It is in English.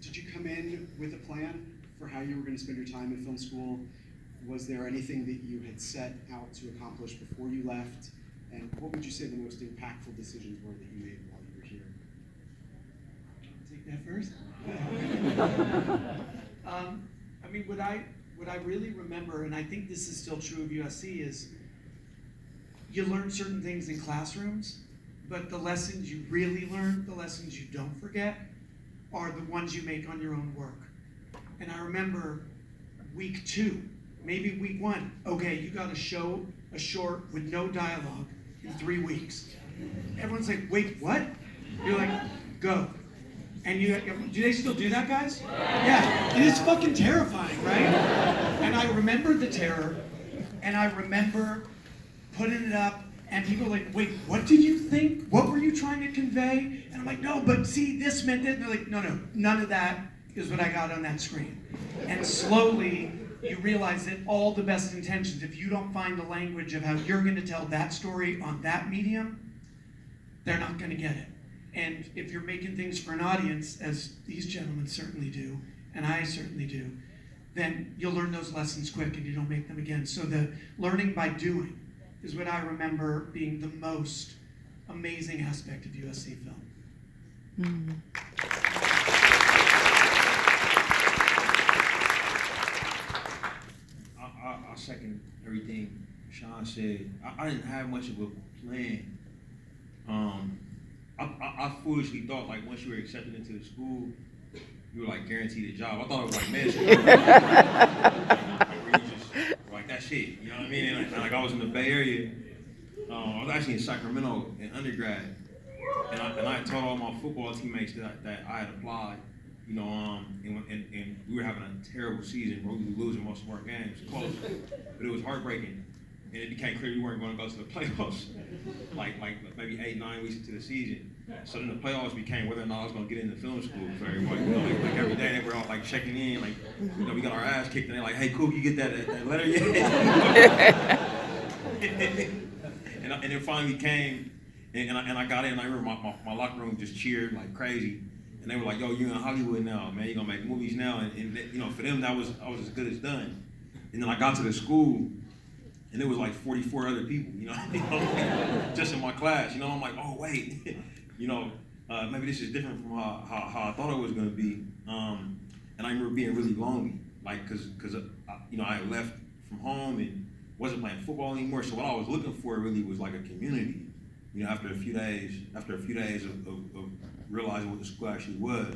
did you come in with a plan for how you were going to spend your time in film school? Was there anything that you had set out to accomplish before you left? And what would you say the most impactful decisions were that you made while you were here? Take that first. I mean, what I really remember, and I think this is still true of USC, is you learn certain things in classrooms, but the lessons you really learn, the lessons you don't forget, are the ones you make on your own work. And I remember week 2, maybe week 1, okay, you got to show a short with no dialogue in 3 weeks. Everyone's like, wait, what? You're like, go. And do they still do that, guys? Yeah, it is fucking terrifying, right? And I remember the terror, and I remember putting it up, and people are like, wait, what did you think? What were you trying to convey? And I'm like, no, but see, this meant this. And they're like, no, none of that is what I got on that screen. And slowly, you realize that all the best intentions, if you don't find the language of how you're going to tell that story on that medium, they're not going to get it. And if you're making things for an audience, as these gentlemen certainly do, and I certainly do, then you'll learn those lessons quick and you don't make them again. So the learning by doing is what I remember being the most amazing aspect of USC film. Mm-hmm. I second everything Shawn said. I didn't have much of a plan. I foolishly thought like once you were accepted into the school, you were like guaranteed a job. I thought it was like med school. Where you just like that's it. You know what I mean? And like I was in the Bay Area. I was actually in Sacramento in undergrad, and I told all my football teammates that I had applied. You know, and we were having a terrible season, bro. We were losing most of our games, close, but it was heartbreaking. And it became clear we weren't going to go to the playoffs, like maybe 8-9 weeks into the season. So then the playoffs became whether or not I was going to get into film school for everybody. You know, like every day they were all like checking in, like you know we got our ass kicked, and they're like, "Hey, Coog, you get that letter yet?" and then finally came, and I got in. And I remember my locker room just cheered like crazy, and they were like, "Yo, you're in Hollywood now, man. You're gonna make movies now." And you know, for them I was as good as done. And then I got to the school. And there was like 44 other people, you know, just in my class. You know, I'm like, oh wait, you know, maybe this is different from how I thought it was gonna be. And I remember being really lonely, like, cause you know, I had left from home and wasn't playing football anymore. So what I was looking for really was like a community. You know, after a few days of realizing what the school actually was.